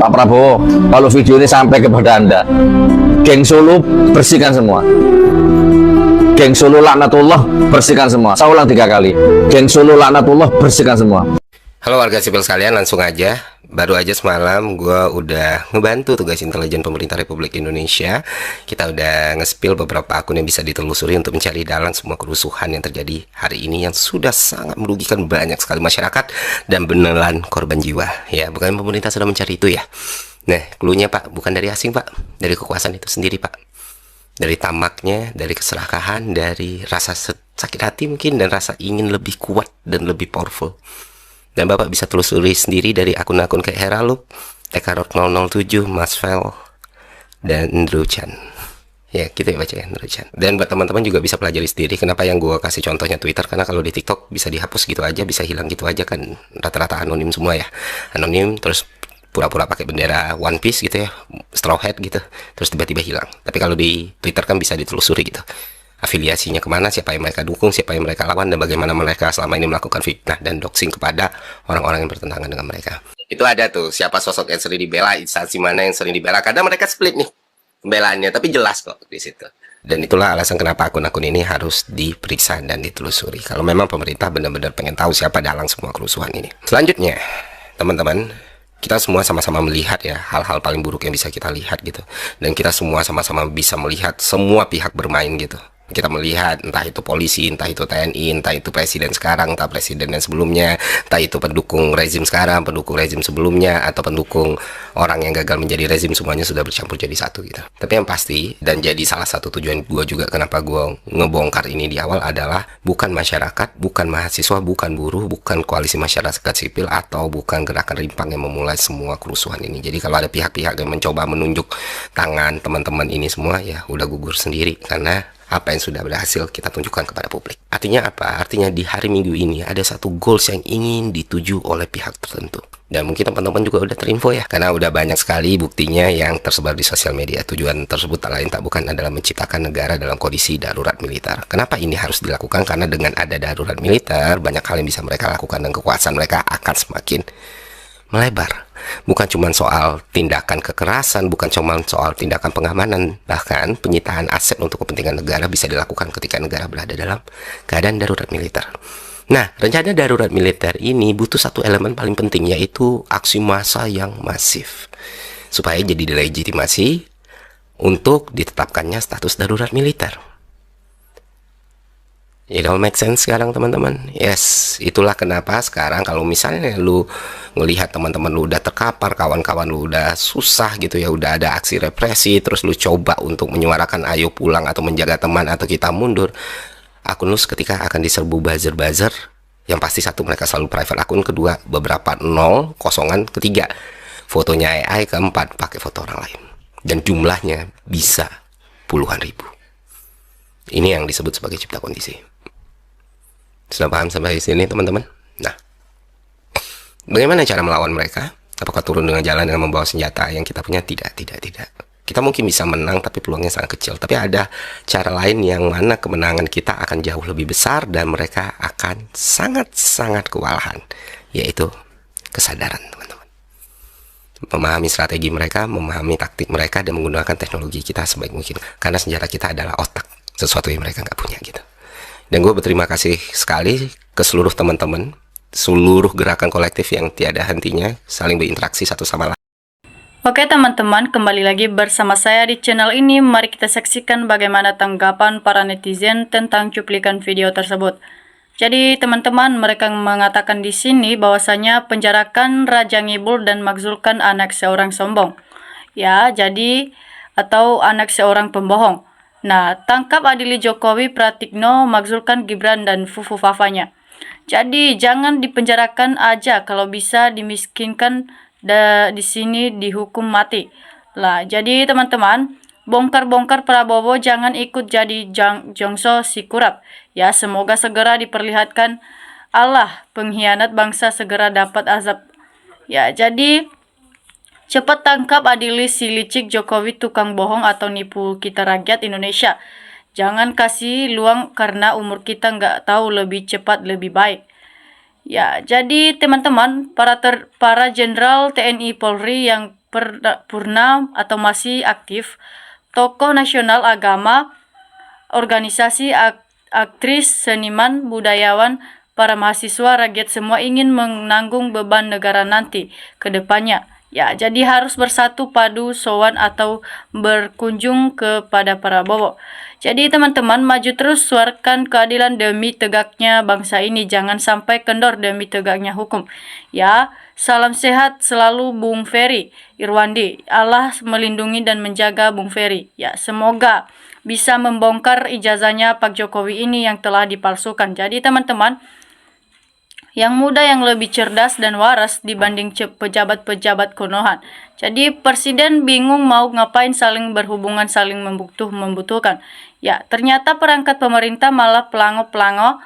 Pak Prabowo, kalau video ini sampai kepada Anda, geng Solo bersihkan semua. Geng Solo laknatullah bersihkan semua. Saya ulang 3 kali. Geng Solo laknatullah bersihkan semua. Halo warga sipil sekalian, langsung aja. Baru aja semalam gue udah ngebantu tugas intelijen pemerintah Republik Indonesia. Kita udah nge-spill beberapa akun yang bisa ditelusuri untuk mencari dalang semua kerusuhan yang terjadi hari ini yang sudah sangat merugikan banyak sekali masyarakat dan beneran korban jiwa. Ya, bukan pemerintah sudah mencari itu ya. Nah, cluenya Pak, bukan dari asing Pak, dari kekuasaan itu sendiri Pak. Dari tamaknya, dari keserakahan, dari rasa sakit hati mungkin, dan rasa ingin lebih kuat dan lebih powerful. Dan Bapak bisa telusuri sendiri dari akun-akun kayak Heraluk, Tekarot 007, Mas Vel, dan Ndro Chan. Ya, kita baca ya, Ndro Chan. Dan buat teman-teman juga bisa pelajari sendiri kenapa yang gue kasih contohnya Twitter, karena kalau di TikTok bisa dihapus gitu aja, bisa hilang gitu aja kan, rata-rata anonim semua ya. Anonim, terus pura-pura pakai bendera One Piece gitu ya, Straw Hat gitu, terus tiba-tiba hilang. Tapi kalau di Twitter kan bisa ditelusuri gitu, afiliasinya kemana, siapa yang mereka dukung, siapa yang mereka lawan, dan bagaimana mereka selama ini melakukan fitnah dan doxing kepada orang-orang yang bertentangan dengan mereka. Itu ada tuh, siapa sosok yang sering dibela, instansi mana yang sering dibela, kadang mereka split nih pembelaannya, tapi jelas kok di situ. Dan itulah alasan kenapa akun-akun ini harus diperiksa dan ditelusuri, kalau memang pemerintah benar-benar pengen tahu siapa dalang semua kerusuhan ini. Selanjutnya, teman-teman, kita semua sama-sama melihat ya hal-hal paling buruk yang bisa kita lihat gitu, dan kita semua sama-sama bisa melihat semua pihak bermain gitu. Kita melihat entah itu polisi, entah itu TNI, entah itu presiden sekarang, entah presiden yang sebelumnya, entah itu pendukung rezim sekarang, pendukung rezim sebelumnya, atau pendukung orang yang gagal menjadi rezim, semuanya sudah bercampur jadi satu gitu. Tapi yang pasti, dan jadi salah satu tujuan gue juga kenapa gue ngebongkar ini di awal adalah bukan masyarakat, bukan mahasiswa, bukan buruh, bukan koalisi masyarakat sipil, atau bukan gerakan rimpang yang memulai semua kerusuhan ini. Jadi kalau ada pihak-pihak yang mencoba menunjuk tangan teman-teman ini semua, ya udah gugur sendiri, karena apa yang sudah berhasil kita tunjukkan kepada publik. Artinya apa? Artinya di hari Minggu ini ada satu goals yang ingin dituju oleh pihak tertentu. Dan mungkin teman-teman juga udah terinfo ya, karena udah banyak sekali buktinya yang tersebar di sosial media. Tujuan tersebut tak lain tak bukan adalah menciptakan negara dalam kondisi darurat militer. Kenapa ini harus dilakukan? Karena dengan ada darurat militer, banyak hal yang bisa mereka lakukan dan kekuasaan mereka akan semakin melebar. Bukan cuma soal tindakan kekerasan, bukan cuma soal tindakan pengamanan, bahkan penyitaan aset untuk kepentingan negara bisa dilakukan ketika negara berada dalam keadaan darurat militer. Nah, rencana darurat militer ini butuh satu elemen paling penting, yaitu aksi massa yang masif, supaya jadi delegitimasi untuk ditetapkannya status darurat militer. It all make sense sekarang teman-teman. Yes, itulah kenapa sekarang kalau misalnya lu ngelihat teman-teman lu udah terkapar, kawan-kawan lu udah susah gitu ya, udah ada aksi represi, terus lu coba untuk menyuarakan ayo pulang atau menjaga teman atau kita mundur, akun lu seketika akan diserbu buzzer-buzzer. Yang pasti satu, mereka selalu private akun, kedua beberapa nol, kosongan, ketiga fotonya AI, keempat pakai foto orang lain. Dan jumlahnya bisa puluhan ribu. Ini yang disebut sebagai cipta kondisi. Sudah paham sampai sini teman-teman? Nah, bagaimana cara melawan mereka? Apakah turun dengan jalan dengan membawa senjata yang kita punya? Tidak. Kita mungkin bisa menang, tapi peluangnya sangat kecil. Tapi ada cara lain yang mana kemenangan kita akan jauh lebih besar dan mereka akan sangat-sangat kewalahan, yaitu kesadaran teman-teman. Memahami strategi mereka, memahami taktik mereka, dan menggunakan teknologi kita sebaik mungkin. Karena senjata kita adalah otak, sesuatu yang mereka nggak punya gitu. Dan gue berterima kasih sekali ke seluruh teman-teman, seluruh gerakan kolektif yang tiada hentinya saling berinteraksi satu sama lain. Oke teman-teman, kembali lagi bersama saya di channel ini. Mari kita saksikan bagaimana tanggapan para netizen tentang cuplikan video tersebut. Jadi teman-teman, mereka mengatakan di sini bahwasanya penjarakan Raja Ngibul dan makzulkan anak seorang sombong. Ya, jadi atau anak seorang pembohong. Nah, tangkap adili Jokowi, Pratikno, makzulkan Gibran dan Fufu Fafanya. Jadi jangan dipenjarakan aja, kalau bisa dimiskinkan di sini dihukum mati. Lah, jadi teman-teman, bongkar-bongkar Prabowo, jangan ikut jadi jongso si kurap. Ya, semoga segera diperlihatkan Allah pengkhianat bangsa segera dapat azab. Ya, jadi cepat tangkap adili si licik Jokowi, tukang bohong atau nipu kita rakyat Indonesia. Jangan kasih luang karena umur kita nggak tahu, lebih cepat lebih baik. Ya, jadi teman-teman, para jenderal TNI Polri yang purna atau masih aktif, tokoh nasional agama, organisasi aktris, seniman, budayawan, para mahasiswa, rakyat semua ingin menanggung beban negara nanti ke depannya. Ya, jadi harus bersatu padu sowan atau berkunjung kepada Prabowo. Jadi teman-teman, maju terus suarakan keadilan demi tegaknya bangsa ini. Jangan sampai kendor demi tegaknya hukum. Ya, salam sehat selalu Bung Ferry Irwandi. Allah melindungi dan menjaga Bung Ferry. Ya, semoga bisa membongkar ijazahnya Pak Jokowi ini yang telah dipalsukan. Jadi teman-teman, yang muda yang lebih cerdas dan waras dibanding pejabat-pejabat kunohan. Jadi presiden bingung mau ngapain, saling berhubungan, saling membutuhkan. Ya, ternyata perangkat pemerintah malah pelango-pelango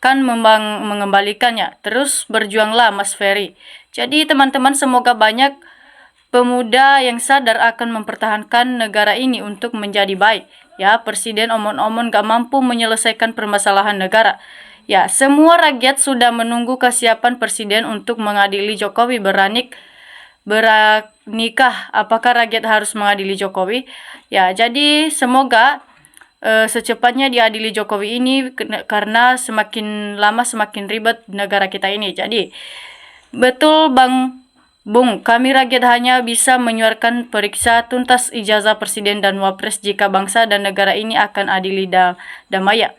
kan mengembalikannya. Terus berjuanglah Mas Ferry. Jadi teman-teman, semoga banyak pemuda yang sadar akan mempertahankan negara ini untuk menjadi baik. Ya, presiden omon-omon gak mampu menyelesaikan permasalahan negara. Ya, semua rakyat sudah menunggu kesiapan presiden untuk mengadili Jokowi. Beranikah apakah rakyat harus mengadili Jokowi? Ya, jadi semoga secepatnya diadili Jokowi ini, karena semakin lama semakin ribet negara kita ini. Jadi betul Bung, kami rakyat hanya bisa menyuarakan periksa tuntas ijazah presiden dan wapres jika bangsa dan negara ini akan adili damai.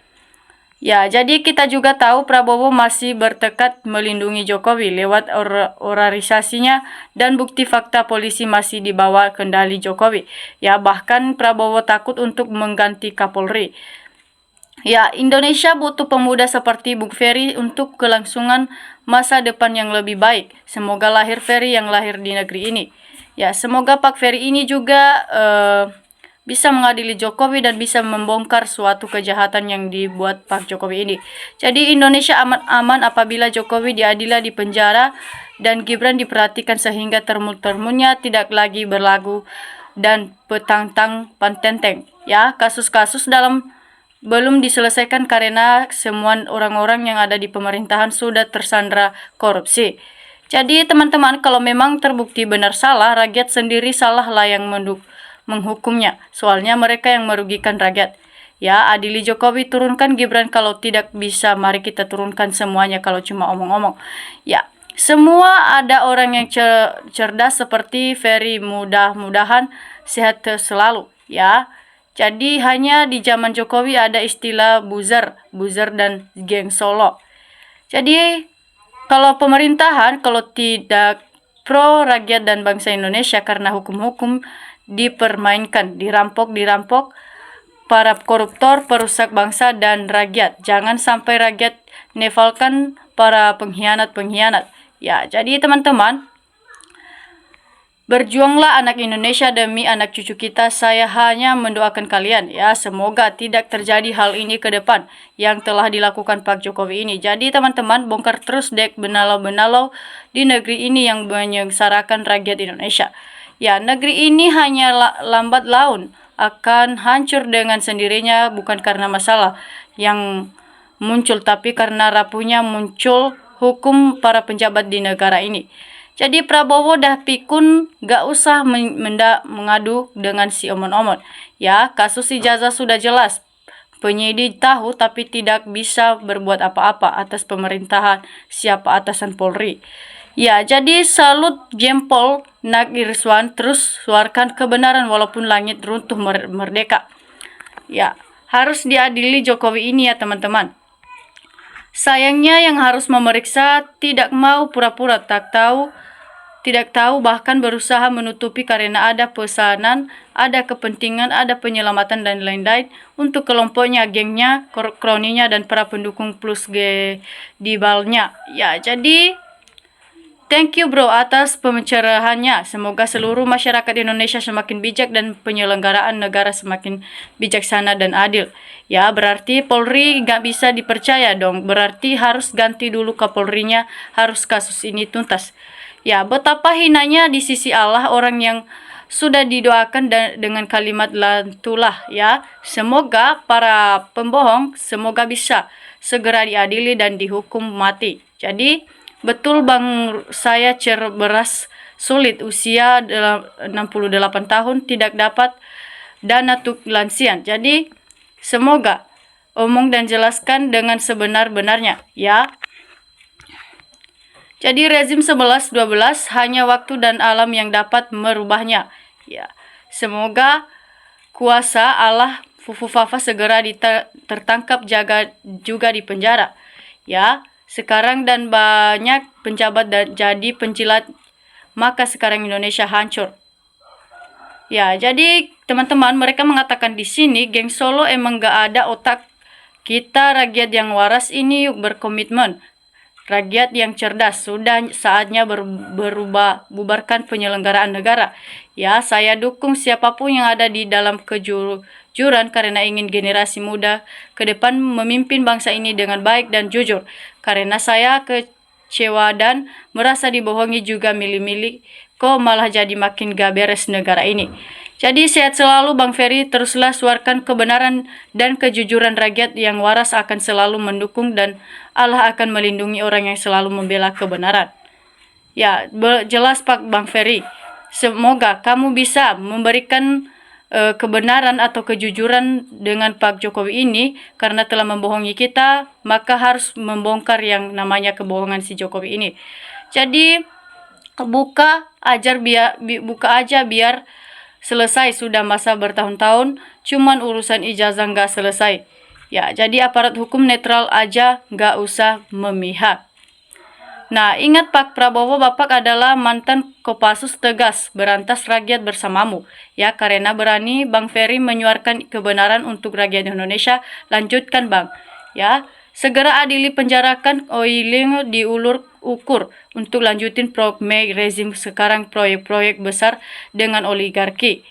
Ya, jadi kita juga tahu Prabowo masih bertekad melindungi Jokowi lewat oralisasinya, dan bukti fakta polisi masih dibawa kendali Jokowi. Ya, bahkan Prabowo takut untuk mengganti Kapolri. Ya, Indonesia butuh pemuda seperti Bung Ferry untuk kelangsungan masa depan yang lebih baik. Semoga lahir Ferry yang lahir di negeri ini. Ya, semoga Pak Ferry ini juga bisa mengadili Jokowi dan bisa membongkar suatu kejahatan yang dibuat Pak Jokowi ini. Jadi Indonesia aman apabila Jokowi diadili di penjara dan Gibran diperhatikan sehingga termul-termulnya tidak lagi berlagu dan petang-tang pantenteng. Ya, kasus-kasus belum diselesaikan karena semua orang-orang yang ada di pemerintahan sudah tersandra korupsi. Jadi teman-teman, kalau memang terbukti benar salah, rakyat sendiri salah lah yang menghukumnya. Soalnya mereka yang merugikan rakyat. Ya, adili Jokowi, turunkan Gibran. Kalau tidak bisa, mari kita turunkan semuanya kalau cuma omong-omong. Ya, semua ada orang yang cerdas seperti Ferry, mudah-mudahan sehat selalu. Ya, jadi hanya di zaman Jokowi ada istilah buzzer dan geng Solo. Jadi kalau pemerintahan kalau tidak pro rakyat dan bangsa Indonesia karena hukum-hukum dipermainkan, dirampok para koruptor, perusak bangsa dan rakyat. Jangan sampai rakyat nevalkan para pengkhianat. Ya, jadi teman-teman, berjuanglah anak Indonesia demi anak cucu kita. Saya hanya mendoakan kalian, ya, semoga tidak terjadi hal ini ke depan yang telah dilakukan Pak Jokowi ini. Jadi teman-teman, bongkar terus dek benalau-benalau di negeri ini yang menyengsarakan rakyat Indonesia. Ya, negeri ini hanya lambat laun akan hancur dengan sendirinya, bukan karena masalah yang muncul, tapi karena rapuhnya muncul hukum para penjabat di negara ini. Jadi Prabowo dah pikun, gak usah mengadu dengan si omon-omon. Ya, kasus ijazah sudah jelas. Penyidik tahu tapi tidak bisa berbuat apa-apa atas pemerintahan siapa atasan Polri. Ya, jadi salut jempol Nak Irswan, terus suarakan kebenaran walaupun langit runtuh merdeka. Ya, harus diadili Jokowi ini ya teman-teman. Sayangnya yang harus memeriksa tidak mau, pura-pura tidak tahu, bahkan berusaha menutupi karena ada pesanan, ada kepentingan, ada penyelamatan dan lain-lain untuk kelompoknya, gengnya, kroninya dan para pendukung plus dibalnya. Ya, jadi thank you bro atas pencerahannya. Semoga seluruh masyarakat Indonesia semakin bijak dan penyelenggaraan negara semakin bijaksana dan adil. Ya, berarti Polri gak bisa dipercaya dong. Berarti harus ganti dulu Kapolrinya, harus kasus ini tuntas. Ya, betapa hinanya di sisi Allah orang yang sudah didoakan dengan kalimat lantulah, ya. Semoga para pembohong semoga bisa segera diadili dan dihukum mati. Jadi betul Bang, saya beras sulit usia 68 tahun tidak dapat dana untuk lansia. Jadi semoga omong dan jelaskan dengan sebenar-benarnya ya. Jadi rezim 11-12 hanya waktu dan alam yang dapat merubahnya ya. Semoga kuasa Allah Fufu Fafa segera tertangkap juga di penjara ya. Sekarang dan banyak penjabat jadi pencilat, maka sekarang Indonesia hancur. Ya, jadi teman-teman, mereka mengatakan di sini geng Solo emang gak ada otak. Kita rakyat yang waras ini yuk berkomitmen. Rakyat yang cerdas, sudah saatnya berubah, bubarkan penyelenggaraan negara. Ya, saya dukung siapapun yang ada di dalam kejujuran karena ingin generasi muda ke depan memimpin bangsa ini dengan baik dan jujur. Karena saya kecewa dan merasa dibohongi juga milih-milih, kok malah jadi makin gak beres negara ini. Jadi sehat selalu Bang Ferry, teruslah suarakan kebenaran dan kejujuran. Rakyat yang waras akan selalu mendukung dan Allah akan melindungi orang yang selalu membela kebenaran. Ya, jelas Pak Bang Ferry. Semoga kamu bisa memberikan kebenaran atau kejujuran dengan Pak Jokowi ini, karena telah membohongi kita, maka harus membongkar yang namanya kebohongan si Jokowi ini. Jadi buka aja biar selesai, sudah masa bertahun-tahun, cuman urusan ijazah nggak selesai. Ya, jadi aparat hukum netral aja, nggak usah memihak. Nah, ingat Pak Prabowo, Bapak adalah mantan Kopassus, tegas berantas rakyat bersamamu. Ya, karena berani Bang Ferry menyuarakan kebenaran untuk rakyat Indonesia. Lanjutkan Bang. Ya, segera adili penjarakan Oiling diulur ukur untuk lanjutin proyek rezim sekarang, proyek-proyek besar dengan oligarki.